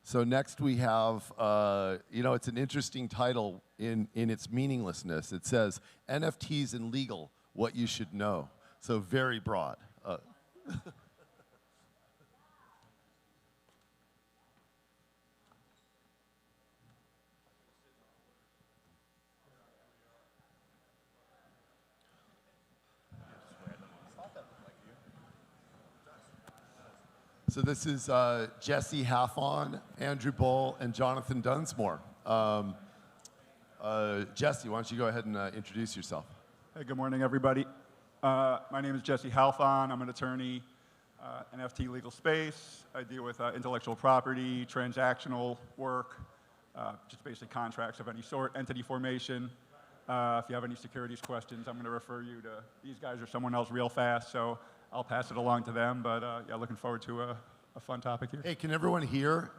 So next we have, it's an interesting title in its meaninglessness. It says, NFTs and legal, what you should know. So very broad. So this is Jesse Halfon, Andrew Bull, and Jonathan Dunsmoor. Jesse, why don't you go ahead and introduce yourself? Hey, good morning, everybody. My name is Jesse Halfon. I'm an attorney, NFT legal space. I deal with intellectual property, transactional work, just basic contracts of any sort, entity formation. If you have any securities questions, I'm going to refer you to these guys or someone else real fast. So I'll pass it along to them, but yeah, looking forward to a fun topic here. Hey, can everyone hear?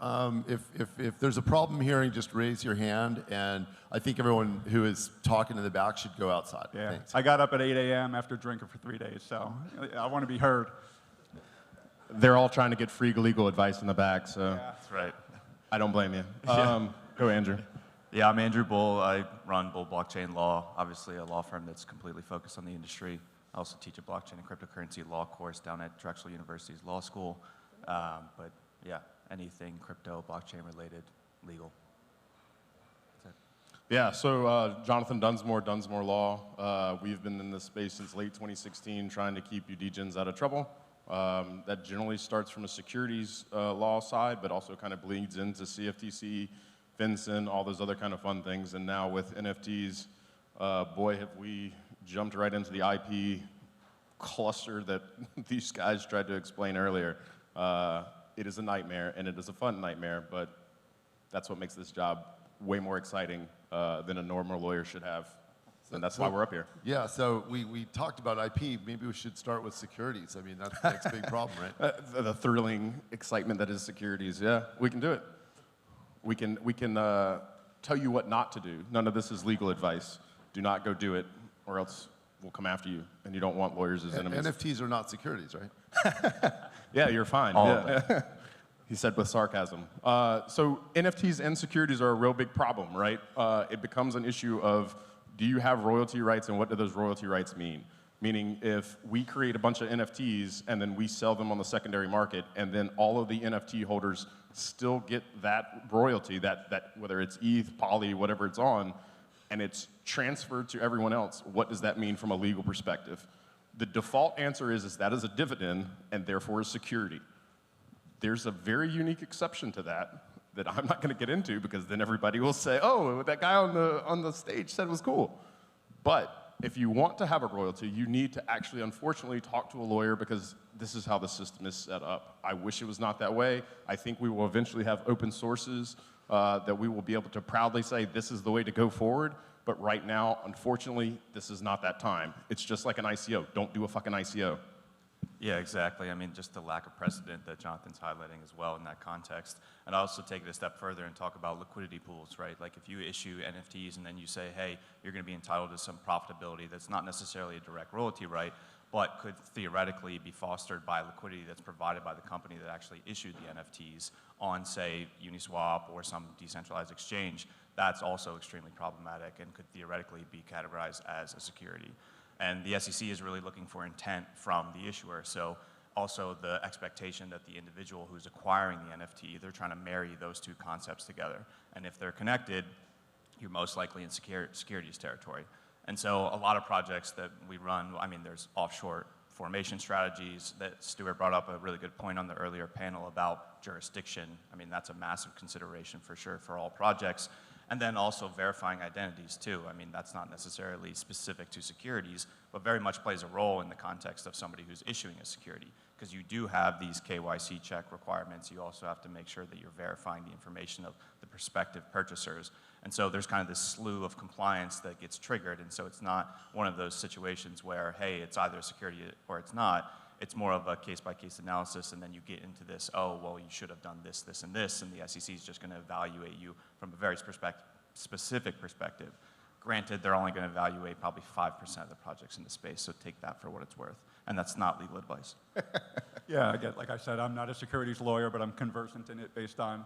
If there's a problem hearing, just raise your hand, and I think everyone who is talking in the back should go outside. Yeah, Thanks. I got up at 8 a.m. after drinking for 3 days, so I want to be heard. They're all trying to get free legal advice in the back, so Yeah. That's right. I don't blame you. Go, Andrew. Yeah, I'm Andrew Bull. I run Bull Blockchain Law, obviously a law firm that's completely focused on the industry. I also teach a blockchain and cryptocurrency law course down at Drexel University's law school. But yeah, anything crypto, blockchain related, legal. That's it. Yeah, so Jonathan Dunsmoor, Dunsmoor Law. We've been in this space since late 2016 trying to keep you degens out of trouble. That generally starts from a securities law side, but also kind of bleeds into CFTC, FinCEN, all those other kind of fun things. And now with NFTs, boy, have we jumped right into the IP cluster that these guys tried to explain earlier. It is a nightmare, and it is a fun nightmare, but that's what makes this job way more exciting than a normal lawyer should have. And that's why we're up here. Yeah, so we talked about IP. Maybe we should start with securities. I mean, that's the next big problem, right? The thrilling excitement that is securities. Yeah, we can do it. We can tell you what not to do. None of this is legal advice. Do not go do it, or else we'll come after you, and you don't want lawyers as enemies. NFTs are not securities, right? Yeah, you're fine. All yeah. of it. He said with sarcasm. So NFTs and securities are a real big problem, right? It becomes an issue of, do you have royalty rights, and what do those royalty rights mean? Meaning, if we create a bunch of NFTs and then we sell them on the secondary market, and then all of the NFT holders still get that royalty, that whether it's ETH, Poly, whatever it's on, and it's transferred to everyone else, what does that mean from a legal perspective? The default answer is that is a dividend, and therefore a security. There's a very unique exception to that I'm not going to get into, because then everybody will say, oh, that guy on the stage said it was cool. But if you want to have a royalty, you need to actually, unfortunately, talk to a lawyer, because this is how the system is set up. I wish it was not that way. I think we will eventually have open sources that we will be able to proudly say this is the way to go forward. But right now, unfortunately, this is not that time. It's just like an ICO. Don't do a fucking ICO. Yeah, exactly. I mean, just the lack of precedent that Jonathan's highlighting as well in that context. And I also take it a step further and talk about liquidity pools, right? Like if you issue NFTs and then you say, hey, you're going to be entitled to some profitability that's not necessarily a direct royalty right, but could theoretically be fostered by liquidity that's provided by the company that actually issued the NFTs on, say, Uniswap or some decentralized exchange, that's also extremely problematic and could theoretically be categorized as a security. And the SEC is really looking for intent from the issuer. So also the expectation that the individual who's acquiring the NFT, they're trying to marry those two concepts together. And if they're connected, you're most likely in securities territory. And so a lot of projects that we run, I mean, there's offshore formation strategies that Stuart brought up a really good point on the earlier panel about jurisdiction. I mean, that's a massive consideration for sure for all projects. And then also verifying identities too. I mean, that's not necessarily specific to securities, but very much plays a role in the context of somebody who's issuing a security. Because you do have these KYC check requirements. You also have to make sure that you're verifying the information of the prospective purchasers. And so there's kind of this slew of compliance that gets triggered. And so it's not one of those situations where, hey, it's either a security or it's not. It's more of a case-by-case analysis, and then you get into this, oh, well, you should have done this, this, and this, and the SEC is just going to evaluate you from a very specific perspective. Granted, they're only going to evaluate probably 5% of the projects in the space, so take that for what it's worth. And that's not legal advice. Yeah, again, like I said, I'm not a securities lawyer, but I'm conversant in it based on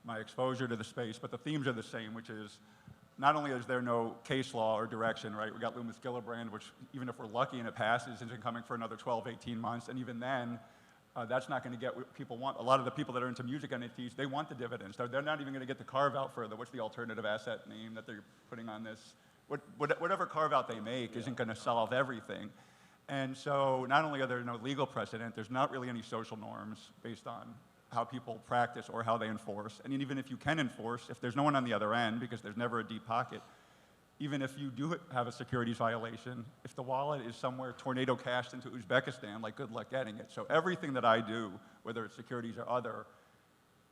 my exposure to the space, but the themes are the same, which is not only is there no case law or direction, right? We got Loomis Gillibrand, which even if we're lucky and it passes, isn't coming for another 12, 18 months, and even then, that's not going to get what people want. A lot of the people that are into music NFTs, they want the dividends. They're not even going to get the carve out further. What's the alternative asset name that they're putting on this? Whatever carve out they make isn't going to solve everything. And so not only are there no legal precedent, there's not really any social norms based on how people practice or how they enforce. And even if you can enforce, if there's no one on the other end, because there's never a deep pocket, even if you do have a securities violation, if the wallet is somewhere tornado cashed into Uzbekistan, like good luck getting it. So everything that I do, whether it's securities or other,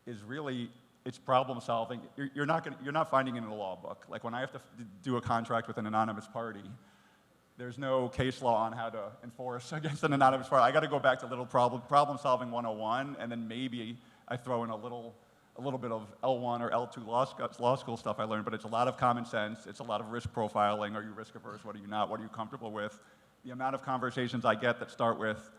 is really, it's problem solving. You're not finding it in a law book. Like when I have to do a contract with an anonymous party, there's no case law on how to enforce against an anonymous party. I got to go back to little problem solving 101, and then maybe I throw in a little bit of L1 or L2 law school stuff I learned, but it's a lot of common sense. It's a lot of risk profiling. Are you risk averse? What are you not? What are you comfortable with? The amount of conversations I get that start with,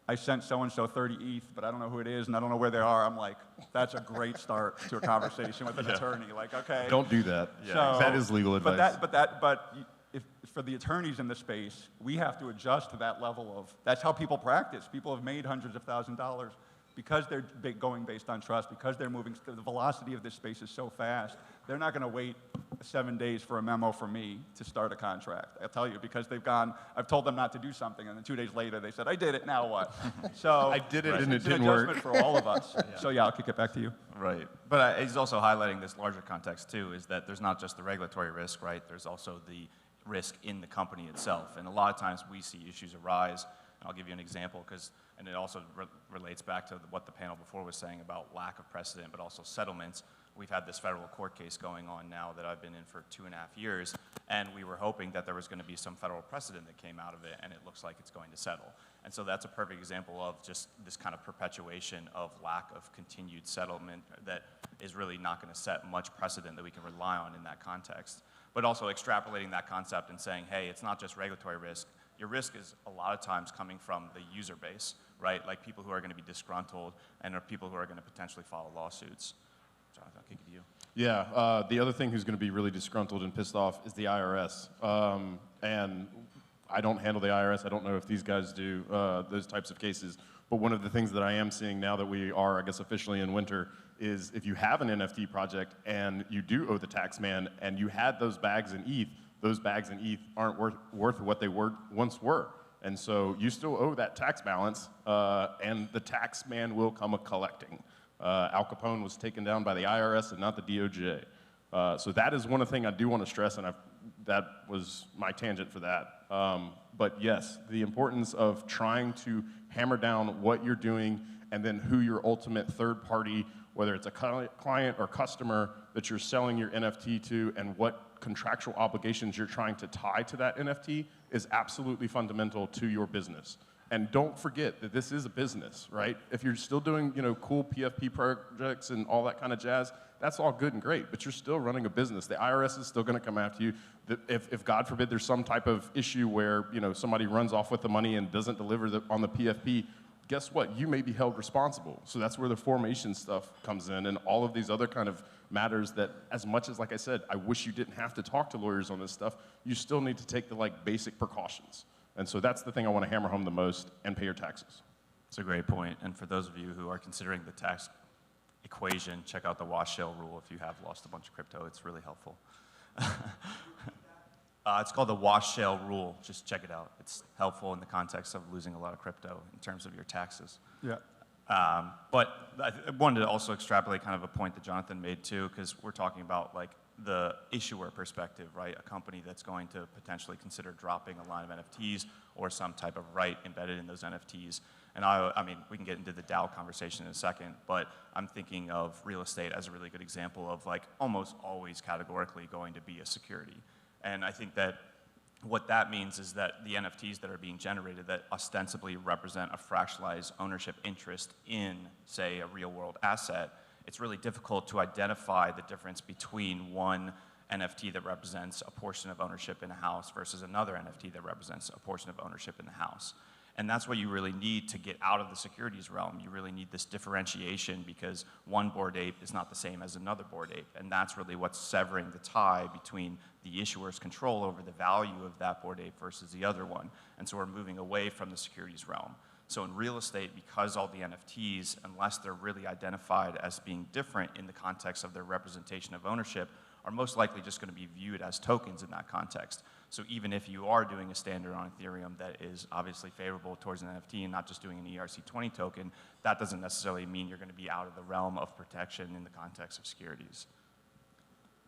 I sent so-and-so 30 ETH, but I don't know who it is, and I don't know where they are. I'm like, that's a great start to a conversation with an attorney. Like, okay. Don't do that. Yeah. So, that is legal advice. But if for the attorneys in the space, we have to adjust to that level of, that's how people practice. People have made hundreds of thousands of dollars because they're going based on trust, because they're moving, the velocity of this space is so fast, they're not going to wait 7 days for a memo from me to start a contract. I'll tell you, because I've told them not to do something, and then 2 days later they said, I did it, now what? So I did it and it didn't work. It's an adjustment for all of us. Yeah. So yeah, I'll kick it back to you. Right, but he's also highlighting this larger context too, is that there's not just the regulatory risk, right? There's also the risk in the company itself, and a lot of times we see issues arise. I'll give you an example, and it also relates back to what the panel before was saying about lack of precedent, but also settlements. We've had this federal court case going on now that I've been in for 2.5 years, and we were hoping that there was going to be some federal precedent that came out of it, and it looks like it's going to settle. And so that's a perfect example of just this kind of perpetuation of lack of continued settlement that is really not going to set much precedent that we can rely on in that context. But also extrapolating that concept and saying, hey, it's not just regulatory risk. Your risk is a lot of times coming from the user base, right? Like people who are going to be disgruntled and are people who are going to potentially file lawsuits. Jonathan, I'll kick it to you. Yeah, the other thing who's going to be really disgruntled and pissed off is the IRS. And I don't handle the IRS. I don't know if these guys do those types of cases. But one of the things that I am seeing now that we are, I guess, officially in winter is if you have an NFT project and you do owe the tax man and you had those bags in ETH, those bags in ETH aren't worth what they once were. And so you still owe that tax balance, and the tax man will come a-collecting. Al Capone was taken down by the IRS and not the DOJ. So that is one thing I do want to stress, and that was my tangent for that. But yes, the importance of trying to hammer down what you're doing and then who your ultimate third party, whether it's a client or customer that you're selling your NFT to, and what contractual obligations you're trying to tie to that NFT is absolutely fundamental to your business. And don't forget that this is a business, right? If you're still doing, cool PFP projects and all that kind of jazz, that's all good and great, but you're still running a business. The IRS is still going to come after you. If God forbid there's some type of issue where, somebody runs off with the money and doesn't deliver on the PFP, guess what? You may be held responsible. So that's where the formation stuff comes in and all of these other kind of matters that, as much as, like I said, I wish you didn't have to talk to lawyers on this stuff, you still need to take the basic precautions. And so that's the thing I want to hammer home the most, and pay your taxes. It's a great point. And for those of you who are considering the tax equation, check out the wash shell rule if you have lost a bunch of crypto. It's really helpful. It's called the wash shell rule. Just check it out. It's helpful in the context of losing a lot of crypto in terms of your taxes. Yeah. But I wanted to also extrapolate kind of a point that Jonathan made too, because we're talking about the issuer perspective, right? A company that's going to potentially consider dropping a line of NFTs or some type of right embedded in those NFTs. And I mean, we can get into the DAO conversation in a second, but I'm thinking of real estate as a really good example of almost always categorically going to be a security. And I think that what that means is that the NFTs that are being generated that ostensibly represent a fractionalized ownership interest in, say, a real-world asset, it's really difficult to identify the difference between one NFT that represents a portion of ownership in a house versus another NFT that represents a portion of ownership in the house. And that's what you really need to get out of the securities realm. You really need this differentiation because one Bored Ape is not the same as another Bored Ape. And that's really what's severing the tie between the issuer's control over the value of that Bored Ape versus the other one. And so we're moving away from the securities realm. So in real estate, because all the NFTs, unless they're really identified as being different in the context of their representation of ownership, are most likely just going to be viewed as tokens in that context. So even if you are doing a standard on Ethereum that is obviously favorable towards an NFT and not just doing an ERC20 token, that doesn't necessarily mean you're going to be out of the realm of protection in the context of securities.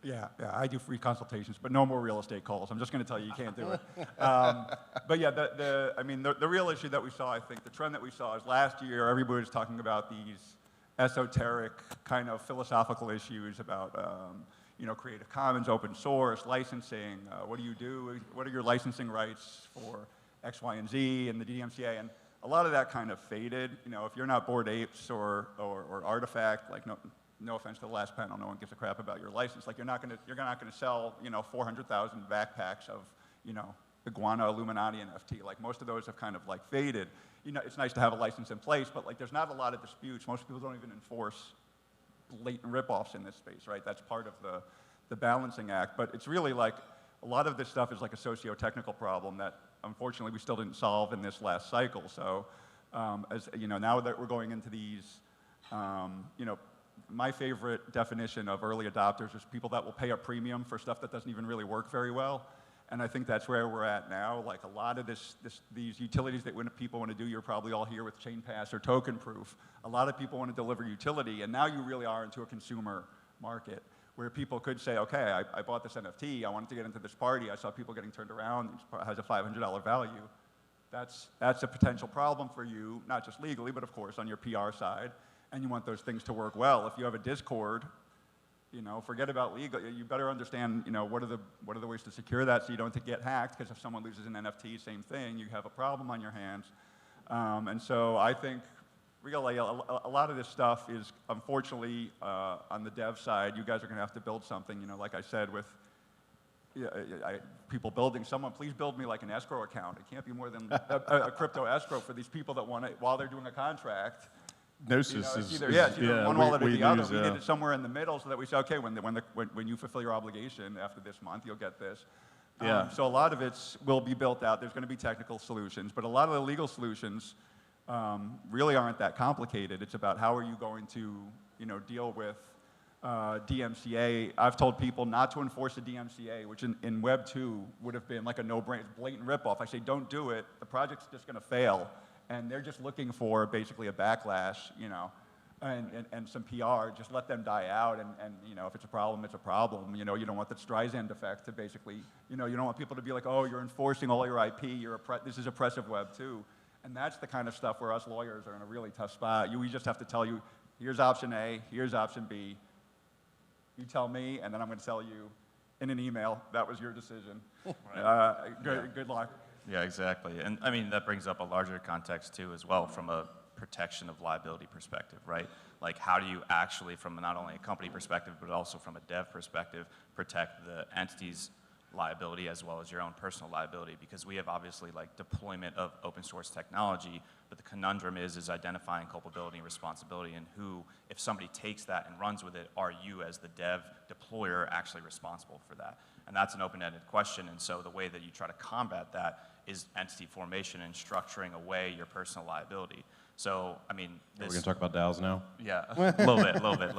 Yeah, I do free consultations, but no more real estate calls. I'm just going to tell you, you can't do it. But yeah, the real issue that we saw, I think, the trend that we saw is last year, everybody was talking about these esoteric kind of philosophical issues about, Creative Commons, open source, licensing. What do you do? What are your licensing rights for X, Y, and Z and the DMCA? And a lot of that kind of faded. If you're not Bored Apes or Artifact, like no offense to the last panel, no one gives a crap about your license. Like you're not gonna sell 400,000 backpacks of Iguana Illuminati NFT. Like most of those have kind of like faded. It's nice to have a license in place, but like there's not a lot of disputes. Most people don't even enforce blatant ripoffs in this space, right? That's part of the balancing act. But it's really like a lot of this stuff is like a socio-technical problem that unfortunately we still didn't solve in this last cycle. So as now that we're going into these, my favorite definition of early adopters is people that will pay a premium for stuff that doesn't even really work very well. And I think that's where we're at now. Like a lot of these utilities that people want to do, you're probably all here with chain pass or token proof. A lot of people want to deliver utility, and now you really are into a consumer market where people could say, okay, I bought this NFT, I wanted to get into this party, I saw people getting turned around, it has a $500 value. That's a potential problem for you, not just legally, but of course on your PR side, and you want those things to work well. If you have a Discord, forget about legal. You better understand, what are the ways to secure that so you don't get hacked, because if someone loses an NFT, same thing, you have a problem on your hands. And so I think really a lot of this stuff is, unfortunately, on the dev side, you guys are going to have to build something, like I said, with people building someone, please build me like an escrow account. It can't be more than a crypto escrow for these people that want it while they're doing a contract. Gnosis it's either one wallet or the other. We need it somewhere in the middle so that we say, okay, when you fulfill your obligation after this month, you'll get this. So a lot of it will be built out. There's going to be technical solutions, but a lot of the legal solutions really aren't that complicated. It's about how are you going to deal with DMCA. I've told people not to enforce the DMCA, which in Web 2 would have been like a no-brainer, blatant ripoff. I say don't do it. The project's just going to fail. And they're just looking for basically a backlash, and some PR. Just let them die out, and if it's a problem, it's a problem. You don't want the Streisand effect to basically, you don't want people to be like, oh, you're enforcing all your IP. This is oppressive Web 2, and that's the kind of stuff where us lawyers are in a really tough spot. We just have to tell you, here's option A, here's option B. You tell me, and then I'm going to tell you in an email that was your decision. Good luck. Yeah, exactly. And I mean, that brings up a larger context too as well from a protection of liability perspective, right? Like how do you actually, from not only a company perspective, but also from a dev perspective, protect the entity's liability as well as your own personal liability? Because we have obviously like deployment of open source technology, but the conundrum is identifying culpability and responsibility, and who, if somebody takes that and runs with it, are you as the dev deployer actually responsible for that? And that's an open-ended question, and so the way that you try to combat that is entity formation and structuring away your personal liability. So, I mean, we're going to talk about DAOs now? Yeah, a little bit.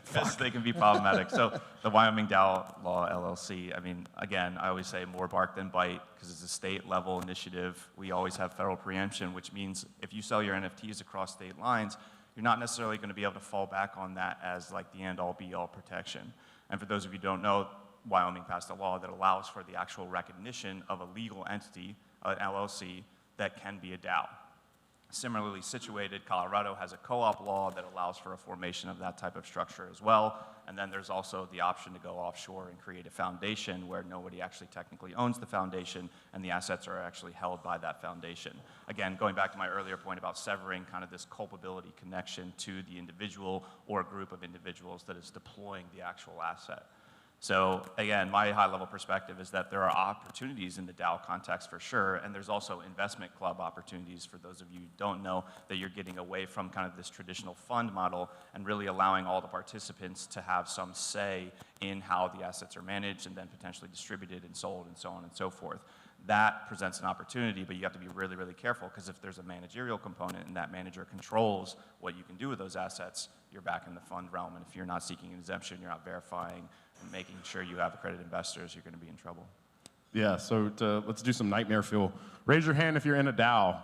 Because they can be problematic. So the Wyoming DAO Law LLC, I mean, again, I always say more bark than bite, because it's a state-level initiative. We always have federal preemption, which means if you sell your NFTs across state lines, you're not necessarily going to be able to fall back on that as like the end-all, be-all protection. And for those of you who don't know, Wyoming passed a law that allows for the actual recognition of a legal entity, an LLC, that can be a DAO. Similarly situated, Colorado has a co-op law that allows for a formation of that type of structure as well. And then there's also the option to go offshore and create a foundation where nobody actually technically owns the foundation and the assets are actually held by that foundation. Again, going back to my earlier point about severing kind of this culpability connection to the individual or group of individuals that is deploying the actual asset. So again, my high-level perspective is that there are opportunities in the DAO context for sure, and there's also investment club opportunities for those of you who don't know that you're getting away from kind of this traditional fund model and really allowing all the participants to have some say in how the assets are managed and then potentially distributed and sold and so on and so forth. That presents an opportunity, but you have to be really, really careful because if there's a managerial component and that manager controls what you can do with those assets, you're back in the fund realm. And if you're not seeking an exemption, you're not verifying and making sure you have accredited investors, you're going to be in trouble. Yeah, so let's do some nightmare fuel. Raise your hand if you're in a DAO.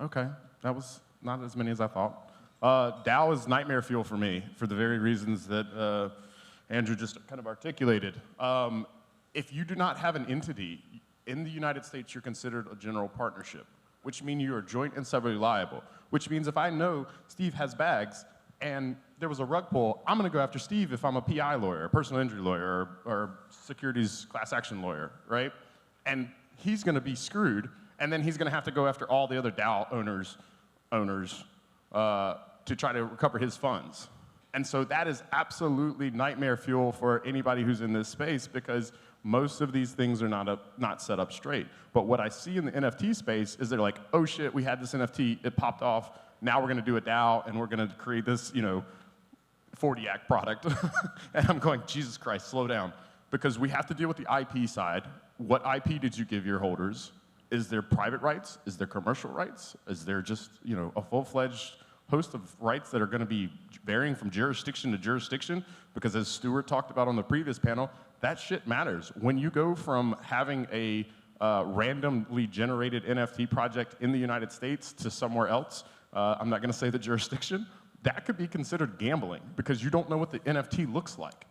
Okay, that was not as many as I thought. DAO is nightmare fuel for me for the very reasons that Andrew just kind of articulated. If you do not have an entity in the United States, you're considered a general partnership, which means you are joint and severally liable, which means if I know Steve has bags and there was a rug pull, I'm going to go after Steve if I'm a PI lawyer, a personal injury lawyer, or securities class action lawyer, right? And he's going to be screwed, and then he's going to have to go after all the other DAO owners to try to recover his funds. And so that is absolutely nightmare fuel for anybody who's in this space because most of these things are not set up straight. But what I see in the NFT space is they're like, oh shit, we had this NFT, it popped off, now we're gonna do a DAO and we're gonna create this, 40-act product. And I'm going, Jesus Christ, slow down. Because we have to deal with the IP side. What IP did you give your holders? Is there private rights? Is there commercial rights? Is there just, a full-fledged host of rights that are going to be varying from jurisdiction to jurisdiction? Because as Stuart talked about on the previous panel, that shit matters. When you go from having a randomly generated NFT project in the United States to somewhere else, I'm not going to say the jurisdiction, that could be considered gambling because you don't know what the NFT looks like.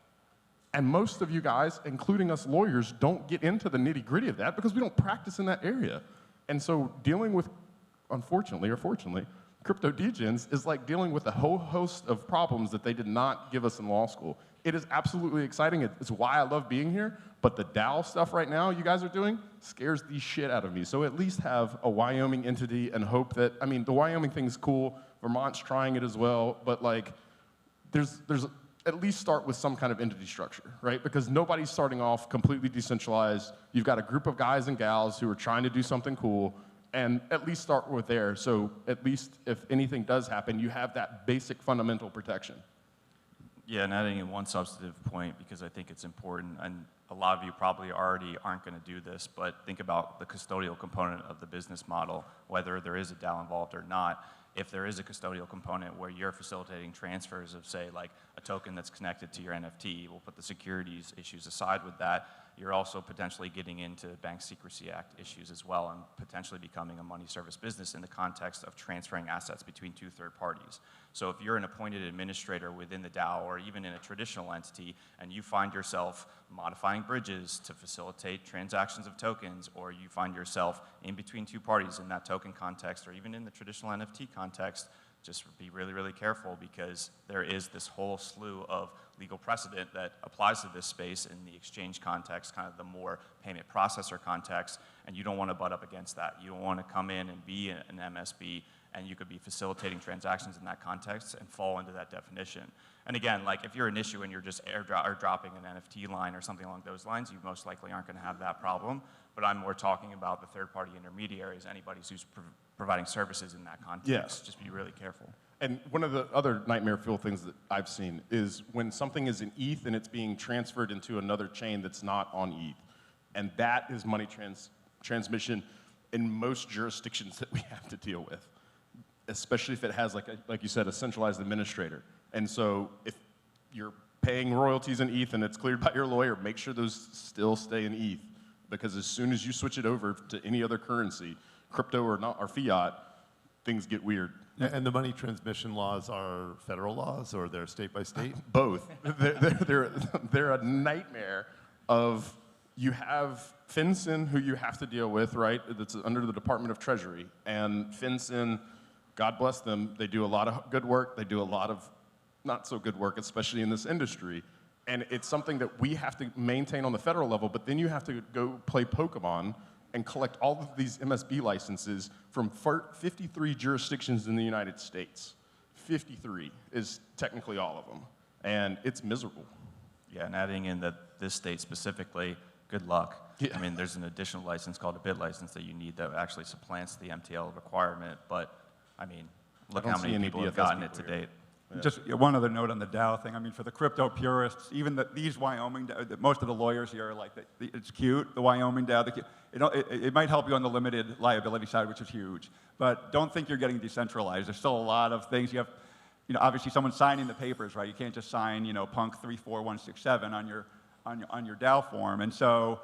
And most of you guys, including us lawyers, don't get into the nitty-gritty of that because we don't practice in that area. And so dealing with, unfortunately or fortunately, crypto degens is like dealing with a whole host of problems that they did not give us in law school. It is absolutely exciting. It's why I love being here. But the DAO stuff right now you guys are doing scares the shit out of me. So at least have a Wyoming entity and hope that, the Wyoming thing's cool. Vermont's trying it as well. But there's at least start with some kind of entity structure, right? Because nobody's starting off completely decentralized. You've got a group of guys and gals who are trying to do something cool. And at least start with there, so at least if anything does happen, you have that basic fundamental protection. Yeah, and adding in one substantive point, because I think it's important, and a lot of you probably already aren't going to do this, but think about the custodial component of the business model, whether there is a DAO involved or not. If there is a custodial component where you're facilitating transfers of, say, like a token that's connected to your NFT, we'll put the securities issues aside with that, you're also potentially getting into Bank Secrecy Act issues as well and potentially becoming a money service business in the context of transferring assets between two third parties. So if you're an appointed administrator within the DAO or even in a traditional entity and you find yourself modifying bridges to facilitate transactions of tokens, or you find yourself in between two parties in that token context or even in the traditional NFT context, just be really, really careful because there is this whole slew of legal precedent that applies to this space in the exchange context, kind of the more payment processor context, and you don't want to butt up against that. You don't want to come in and be an MSB, and you could be facilitating transactions in that context and fall into that definition. And again, if you're an issue and you're just airdropping an NFT line or something along those lines, you most likely aren't going to have that problem. But I'm more talking about the third-party intermediaries, anybody who's providing services in that context. Yes. Just be really careful. And one of the other nightmare fuel things that I've seen is when something is in ETH and it's being transferred into another chain that's not on ETH. And that is money transmission in most jurisdictions that we have to deal with, especially if it has, like you said, a centralized administrator. And so if you're paying royalties in ETH and it's cleared by your lawyer, make sure those still stay in ETH. Because as soon as you switch it over to any other currency, crypto or not, or fiat, things get weird. And the money transmission laws are federal laws, or they're state by state? Both. They're a nightmare of, you have FinCEN, who you have to deal with, right? That's under the Department of Treasury. And FinCEN, God bless them, they do a lot of good work. They do a lot of not so good work, especially in this industry. And it's something that we have to maintain on the federal level, but then you have to go play Pokemon and collect all of these MSB licenses from 53 jurisdictions in the United States. 53 is technically all of them, and it's miserable. Yeah, and adding in that this state specifically, good luck. Yeah. I mean, there's an additional license called a bid license that you need that actually supplants the MTL requirement, but I mean, look don't how see many any people have DFS gotten it people to here. date. Just one other note on the DAO thing. I mean, for the crypto purists, even these Wyoming, most of the lawyers here are like, it's cute, the Wyoming DAO. It might help you on the limited liability side, which is huge. But don't think you're getting decentralized. There's still a lot of things you have. Obviously someone's signing the papers, right? You can't just sign, Punk 34167 on your DAO form. And so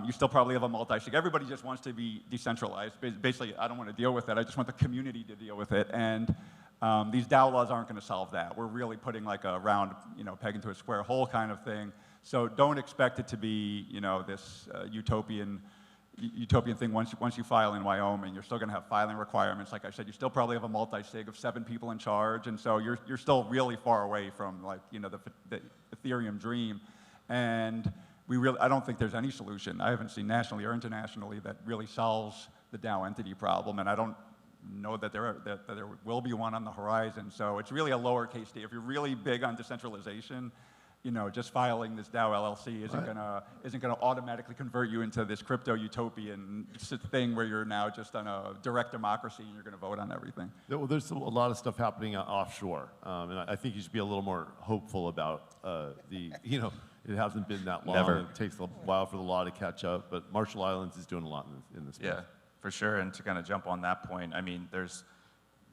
you still probably have a multi-sig. Everybody just wants to be decentralized. Basically, I don't want to deal with it. I just want the community to deal with it. And these DAO laws aren't going to solve that. We're really putting like a round, peg into a square hole kind of thing. So don't expect it to be, this utopian thing once you file in Wyoming. You're still going to have filing requirements. Like I said, you still probably have a multi-sig of 7 people in charge. And so you're still really far away from like, the Ethereum dream. And I don't think there's any solution. I haven't seen nationally or internationally that really solves the DAO entity problem. And I don't know that there will be one on the horizon. So it's really a lowercase d. If you're really big on decentralization, just filing this DAO LLC isn't gonna automatically convert you into this crypto utopian thing where you're now just on a direct democracy and you're gonna vote on everything. Well, there's a lot of stuff happening offshore, and I think you should be a little more hopeful about it hasn't been that long. Never. It takes a while for the law to catch up, but Marshall Islands is doing a lot in this space. Yeah, for sure. And to kind of jump on that point, I mean, there's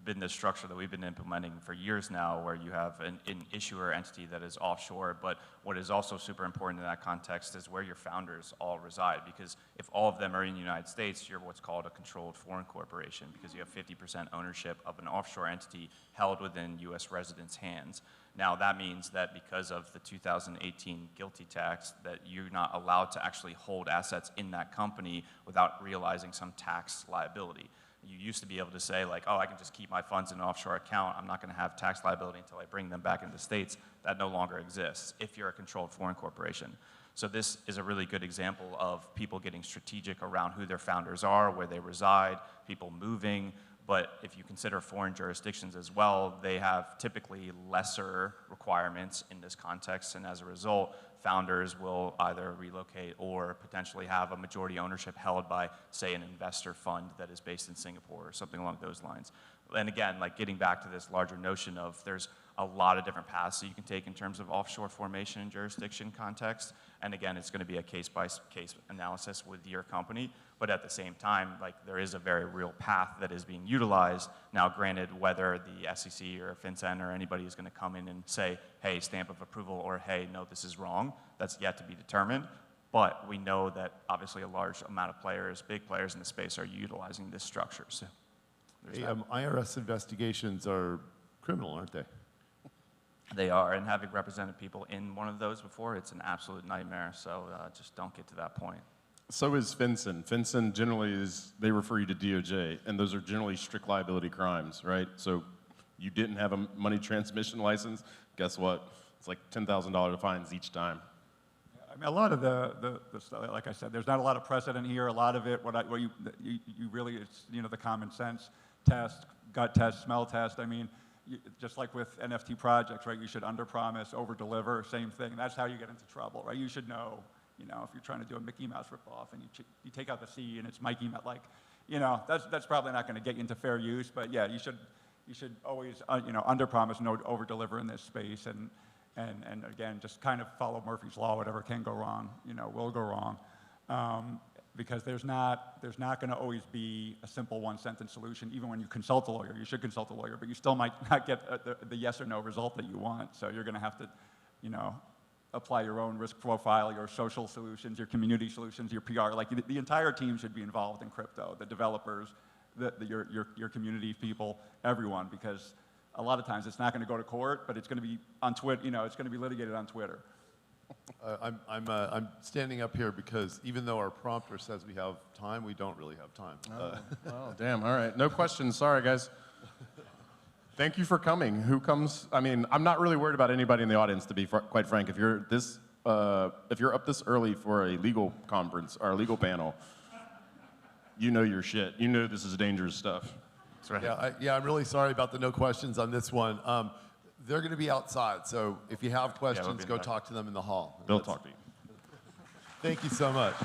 been this structure that we've been implementing for years now where you have an issuer entity that is offshore, but what is also super important in that context is where your founders all reside, because if all of them are in the United States, you're what's called a controlled foreign corporation because you have 50% ownership of an offshore entity held within U.S. residents' hands. Now that means that because of the 2018 GILTI tax that you're not allowed to actually hold assets in that company without realizing some tax liability. You used to be able to say like, oh, I can just keep my funds in an offshore account. I'm not going to have tax liability until I bring them back into the States. That no longer exists if you're a controlled foreign corporation. So this is a really good example of people getting strategic around who their founders are, where they reside, people moving. But if you consider foreign jurisdictions as well, they have typically lesser requirements in this context. And as a result, founders will either relocate or potentially have a majority ownership held by, say, an investor fund that is based in Singapore or something along those lines. And again, like getting back to this larger notion of there's a lot of different paths that you can take in terms of offshore formation and jurisdiction context. And again, it's going to be a case-by-case analysis with your company. But at the same time, like there is a very real path that is being utilized. Now, granted, whether the SEC or FinCEN or anybody is going to come in and say, hey, stamp of approval, or hey, no, this is wrong, that's yet to be determined. But we know that obviously a large amount of players, big players in the space, are utilizing this structure. So Hey, IRS investigations are criminal, aren't they? they are, and having represented people in one of those before, it's an absolute nightmare. So just don't get to that point. So is FinCEN. FinCEN generally they refer you to DOJ, and those are generally strict liability crimes, right? So you didn't have a money transmission license, guess what? It's like $10,000 fines each time. I mean, a lot of the stuff, like I said, there's not a lot of precedent here. A lot of it, what you really, it's, the common sense test, gut test, smell test. I mean, just like with NFT projects, right? You should underpromise, overdeliver, same thing. That's how you get into trouble, right? You should know, if you're trying to do a Mickey Mouse ripoff and you take out the C and it's Mikey Mouse, like, that's probably not going to get you into fair use. But yeah, you should always, underpromise and overdeliver in this space. And again, just kind of follow Murphy's Law. Whatever can go wrong, will go wrong. Because there's not going to always be a simple one-sentence solution. Even when you consult a lawyer, you should consult a lawyer, but you still might not get the yes or no result that you want. So you're going to have to, apply your own risk profile, your social solutions, your community solutions, your PR. Like the entire team should be involved in crypto. The developers, your community people, everyone, because a lot of times it's not going to go to court, but it's going to be on Twitter. It's going to be litigated on Twitter. I'm standing up here because even though our prompter says we have time, we don't really have time. Oh, damn, all right. No questions, sorry, guys. Thank you for coming. Who comes? I mean, I'm not really worried about anybody in the audience, to be quite frank. If you're up this early for a legal conference or a legal panel, you know your shit. You know this is dangerous stuff. That's right. Yeah, I'm really sorry about the no questions on this one. They're going to be outside, so if you have questions, be go back. talk to them in the hall. They'll talk to you. Thank you so much.